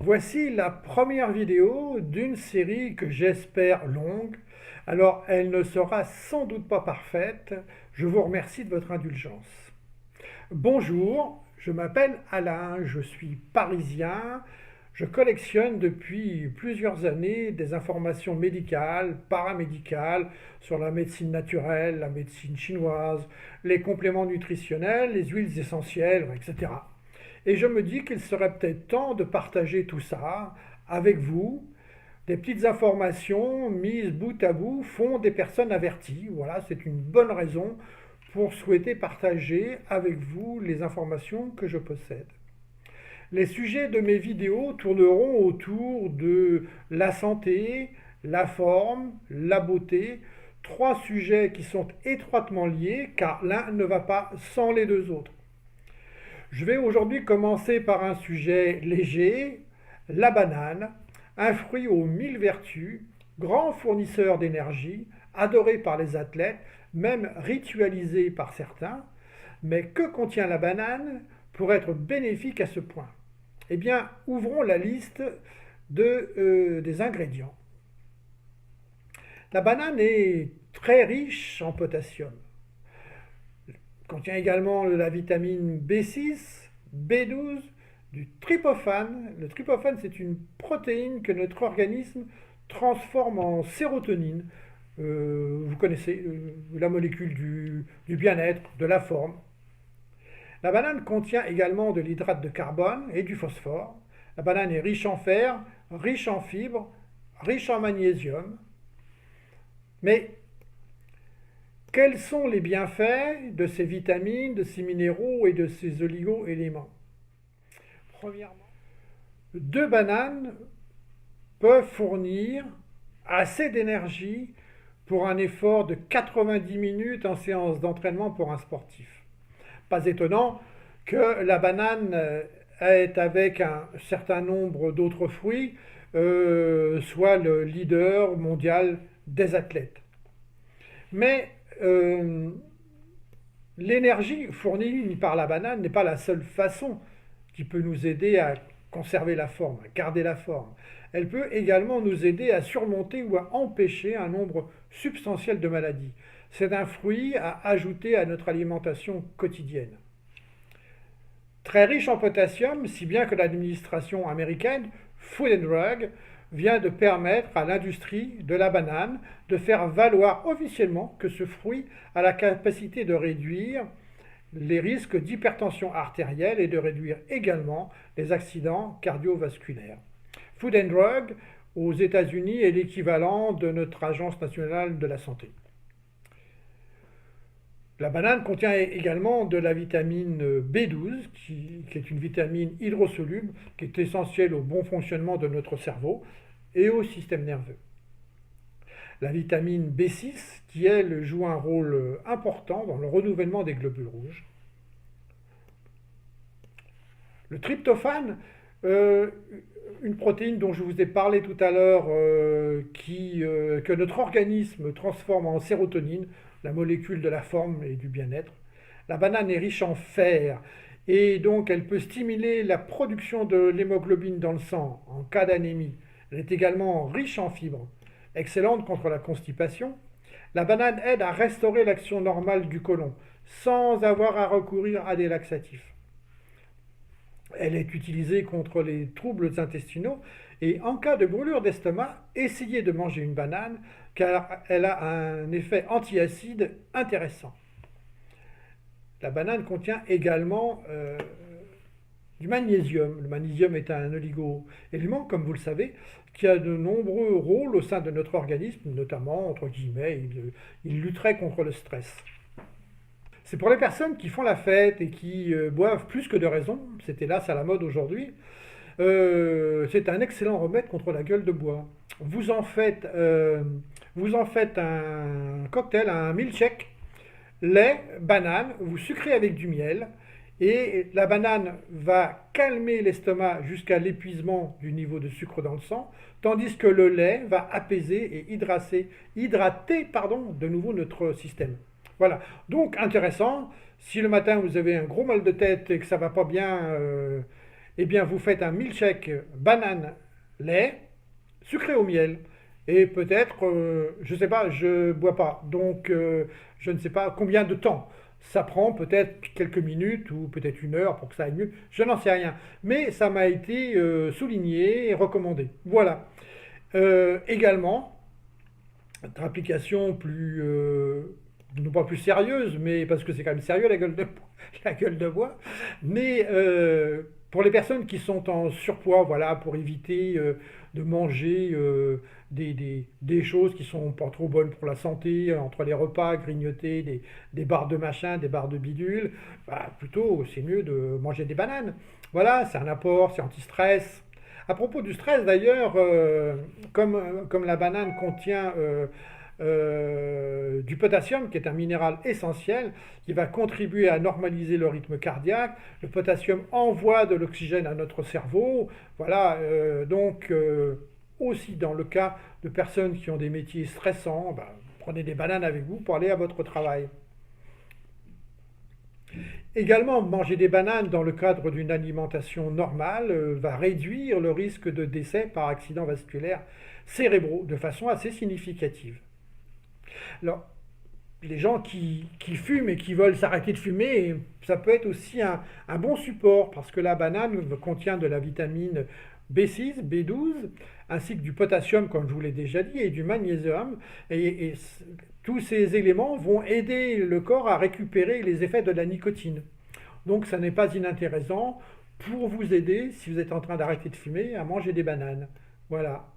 Voici la première vidéo d'une série que j'espère longue. Alors, elle ne sera sans doute pas parfaite. Je vous remercie de votre indulgence. Bonjour, je m'appelle Alain, je suis parisien. Je collectionne depuis plusieurs années des informations médicales, paramédicales sur la médecine naturelle, la médecine chinoise, les compléments nutritionnels, les huiles essentielles, etc. Et je me dis qu'il serait peut-être temps de partager tout ça avec vous. Des petites informations mises bout à bout font des personnes averties. Voilà, c'est une bonne raison pour souhaiter partager avec vous les informations que je possède. Les sujets de mes vidéos tourneront autour de la santé, la forme, la beauté, trois sujets qui sont étroitement liés car l'un ne va pas sans les deux autres. Je vais aujourd'hui commencer par un sujet léger, la banane, un fruit aux mille vertus, grand fournisseur d'énergie, adoré par les athlètes, même ritualisé par certains. Mais que contient la banane pour être bénéfique à ce point? Eh bien, ouvrons la liste des ingrédients. La banane est très riche en potassium. Contient également de la vitamine B6, B12, du tryptophane. Le tryptophane, c'est une protéine que notre organisme transforme en sérotonine. Vous connaissez la molécule du bien-être, de la forme. La banane contient également de l'hydrate de carbone et du phosphore. La banane est riche en fer, riche en fibres, riche en magnésium. Mais quels sont les bienfaits de ces vitamines, de ces minéraux et de ces oligo-éléments? Premièrement, deux bananes peuvent fournir assez d'énergie pour un effort de 90 minutes en séance d'entraînement pour un sportif. Pas étonnant que la banane est, avec un certain nombre d'autres fruits, soit le leader mondial des athlètes. Mais l'énergie fournie par la banane n'est pas la seule façon qui peut nous aider à conserver la forme, à garder la forme. Elle peut également nous aider à surmonter ou à empêcher un nombre substantiel de maladies. C'est un fruit à ajouter à notre alimentation quotidienne. Très riche en potassium, si bien que l'administration américaine Food and Drug vient de permettre à l'industrie de la banane de faire valoir officiellement que ce fruit a la capacité de réduire les risques d'hypertension artérielle et de réduire également les accidents cardiovasculaires. Food and Drug aux États-Unis est l'équivalent de notre Agence nationale de la santé. La banane contient également de la vitamine B12, qui est une vitamine hydrosoluble, qui est essentielle au bon fonctionnement de notre cerveau et au système nerveux. La vitamine B6, qui elle joue un rôle important dans le renouvellement des globules rouges. Le tryptophane, une protéine dont je vous ai parlé tout à l'heure, que notre organisme transforme en sérotonine, la molécule de la forme et du bien-être. La banane est riche en fer et donc elle peut stimuler la production de l'hémoglobine dans le sang en cas d'anémie. Elle est également riche en fibres, excellente contre la constipation. La banane aide à restaurer l'action normale du côlon sans avoir à recourir à des laxatifs. Elle est utilisée contre les troubles intestinaux et en cas de brûlure d'estomac, essayez de manger une banane car elle a un effet antiacide intéressant. La banane contient également du magnésium. Le magnésium est un oligo-élément, comme vous le savez, qui a de nombreux rôles au sein de notre organisme, notamment, entre guillemets, il lutterait contre le stress. C'est pour les personnes qui font la fête et qui boivent plus que de raison, c'est hélas à la mode aujourd'hui, c'est un excellent remède contre la gueule de bois. Vous en faites un cocktail, un milkshake, lait, banane, vous sucrez avec du miel, et la banane va calmer l'estomac jusqu'à l'épuisement du niveau de sucre dans le sang, tandis que le lait va apaiser et hydrater de nouveau notre système. Voilà, donc intéressant, si le matin vous avez un gros mal de tête et que ça ne va pas bien, eh bien vous faites un milkshake banane lait sucré au miel. Et peut-être, je ne sais pas, je bois pas, donc je ne sais pas combien de temps. Ça prend peut-être quelques minutes ou peut-être une heure pour que ça aille mieux, je n'en sais rien. Mais ça m'a été souligné et recommandé. Voilà. Également, application plus, non pas plus sérieuse, mais parce que c'est quand même sérieux la gueule de bois, mais pour les personnes qui sont en surpoids, voilà, pour éviter de manger des choses qui sont pas trop bonnes pour la santé, entre les repas, grignoter des barres de machin, des barres de bidule, bah, plutôt c'est mieux de manger des bananes. Voilà, c'est un apport, c'est anti-stress. À propos du stress d'ailleurs, comme la banane contient du potassium, qui est un minéral essentiel, qui va contribuer à normaliser le rythme cardiaque. Le potassium envoie de l'oxygène à notre cerveau. Voilà, aussi dans le cas de personnes qui ont des métiers stressants, ben, prenez des bananes avec vous pour aller à votre travail. Également, manger des bananes dans le cadre d'une alimentation normale va réduire le risque de décès par accidents vasculaires cérébraux de façon assez significative. Alors, les gens qui fument et qui veulent s'arrêter de fumer, ça peut être aussi un bon support parce que la banane contient de la vitamine B6, B12, ainsi que du potassium, comme je vous l'ai déjà dit, et du magnésium. Et tous ces éléments vont aider le corps à récupérer les effets de la nicotine. Donc, ça n'est pas inintéressant pour vous aider, si vous êtes en train d'arrêter de fumer, à manger des bananes. Voilà.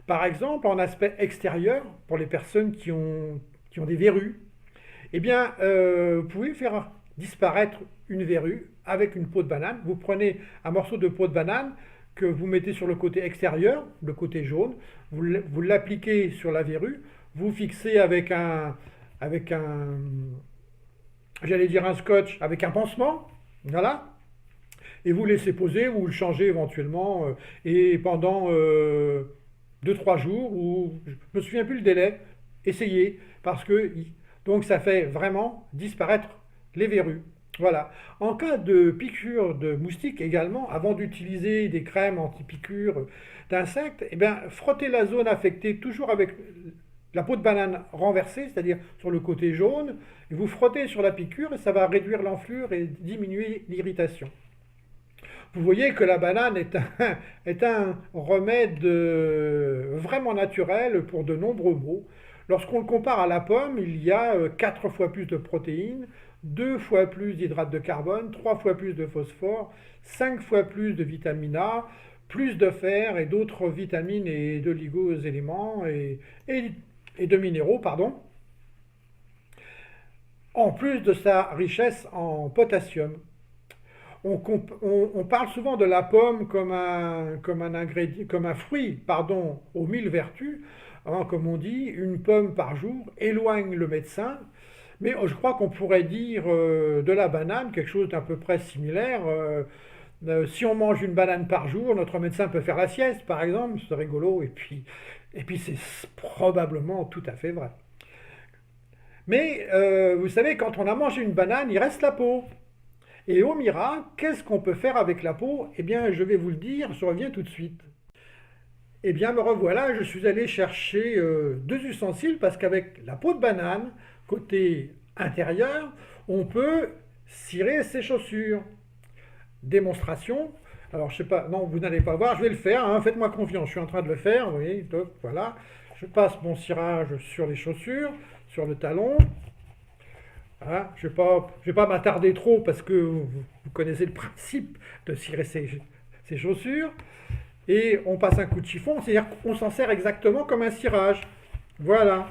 Par exemple, en aspect extérieur, pour les personnes qui ont des verrues, eh bien, vous pouvez faire disparaître une verrue avec une peau de banane. Vous prenez un morceau de peau de banane que vous mettez sur le côté extérieur, le côté jaune, vous l'appliquez sur la verrue, vous fixez avec un, j'allais dire un scotch, avec un pansement, voilà, et vous laissez poser, vous le changez éventuellement, et pendant 2-3 jours, ou je me souviens plus le délai, essayez, parce que donc ça fait vraiment disparaître les verrues. Voilà. En cas de piqûre de moustique également, avant d'utiliser des crèmes anti-piqûres d'insectes, eh bien, frottez la zone affectée toujours avec la peau de banane renversée, c'est-à-dire sur le côté jaune, et vous frottez sur la piqûre et ça va réduire l'enflure et diminuer l'irritation. Vous voyez que la banane est un remède vraiment naturel pour de nombreux maux. Lorsqu'on le compare à la pomme, il y a 4 fois plus de protéines, 2 fois plus d'hydrates de carbone, 3 fois plus de phosphore, 5 fois plus de vitamine A, plus de fer et d'autres vitamines et d'oligo-éléments et de minéraux, pardon, en plus de sa richesse en potassium. On parle souvent de la pomme comme un fruit, pardon, aux 1000 vertus. Hein, comme on dit, une pomme par jour éloigne le médecin. Mais je crois qu'on pourrait dire de la banane quelque chose d'à peu près similaire. Si on mange une banane par jour, notre médecin peut faire la sieste, par exemple, c'est rigolo, et puis c'est probablement tout à fait vrai. Mais vous savez, quand on a mangé une banane, il reste la peau. Et au miracle, qu'est-ce qu'on peut faire avec la peau? Eh bien, je vais vous le dire, je reviens tout de suite. Eh bien, me revoilà, je suis allé chercher 2 ustensiles parce qu'avec la peau de banane, côté intérieur, on peut cirer ses chaussures. Démonstration. Alors, je sais pas, non, vous n'allez pas voir, je vais le faire, hein, faites-moi confiance, je suis en train de le faire, vous voyez, donc, voilà. Je passe mon cirage sur les chaussures, sur le talon. Hein, je ne vais pas m'attarder trop parce que vous connaissez le principe de cirer ses chaussures. Et on passe un coup de chiffon, c'est-à-dire qu'on s'en sert exactement comme un cirage. Voilà.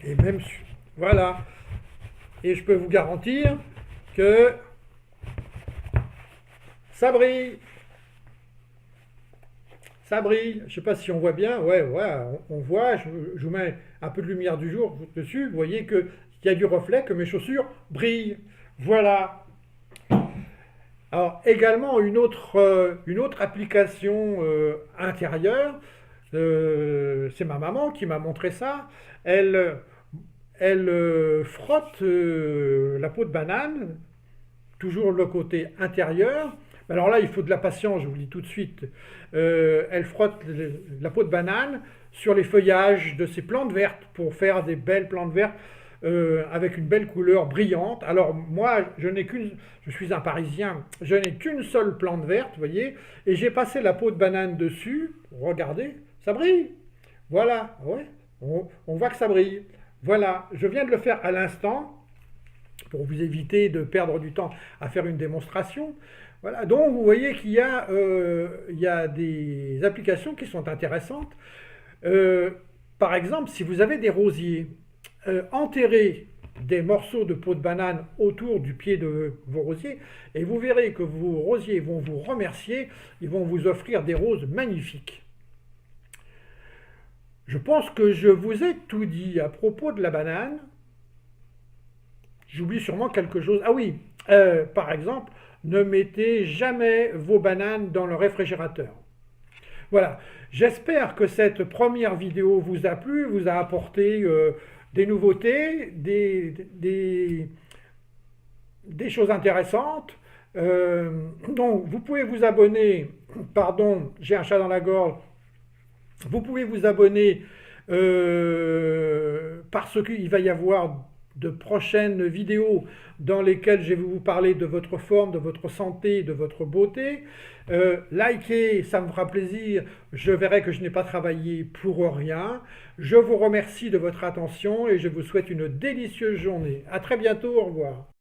Et même, voilà. Et je peux vous garantir que ça brille. Ça brille. Je ne sais pas si on voit bien. Ouais, ouais, on voit. Je vous mets un peu de lumière du jour dessus. Vous voyez qu'il y a du reflet, que mes chaussures brillent. Voilà. Alors, également, une autre application intérieure, c'est ma maman qui m'a montré ça. Elle frotte la peau de banane toujours le côté intérieur. Alors là, il faut de la patience, je vous le dis tout de suite. Elle frotte la peau de banane sur les feuillages de ces plantes vertes pour faire des belles plantes vertes avec une belle couleur brillante. Alors moi, je suis un Parisien, je n'ai qu'une seule plante verte, vous voyez, et j'ai passé la peau de banane dessus. Regardez, ça brille. Voilà, ouais, on voit que ça brille. Voilà, je viens de le faire à l'instant pour vous éviter de perdre du temps à faire une démonstration. Voilà, donc vous voyez il y a des applications qui sont intéressantes. Euh, Par exemple, si vous avez des rosiers, enterrez des morceaux de peau de banane autour du pied de vos rosiers et vous verrez que vos rosiers vont vous remercier, ils vont vous offrir des roses magnifiques. Je pense que je vous ai tout dit à propos de la banane. J'oublie sûrement quelque chose. Ah oui, par exemple, ne mettez jamais vos bananes dans le réfrigérateur. Voilà, j'espère que cette première vidéo vous a plu, vous a apporté des nouveautés, des choses intéressantes. Donc, vous pouvez vous abonner, pardon, j'ai un chat dans la gorge, vous pouvez vous abonner parce qu'il va y avoir de prochaines vidéos dans lesquelles je vais vous parler de votre forme, de votre santé, de votre beauté. Likez, ça me fera plaisir. Je verrai que je n'ai pas travaillé pour rien. Je vous remercie de votre attention et je vous souhaite une délicieuse journée. À très bientôt, au revoir.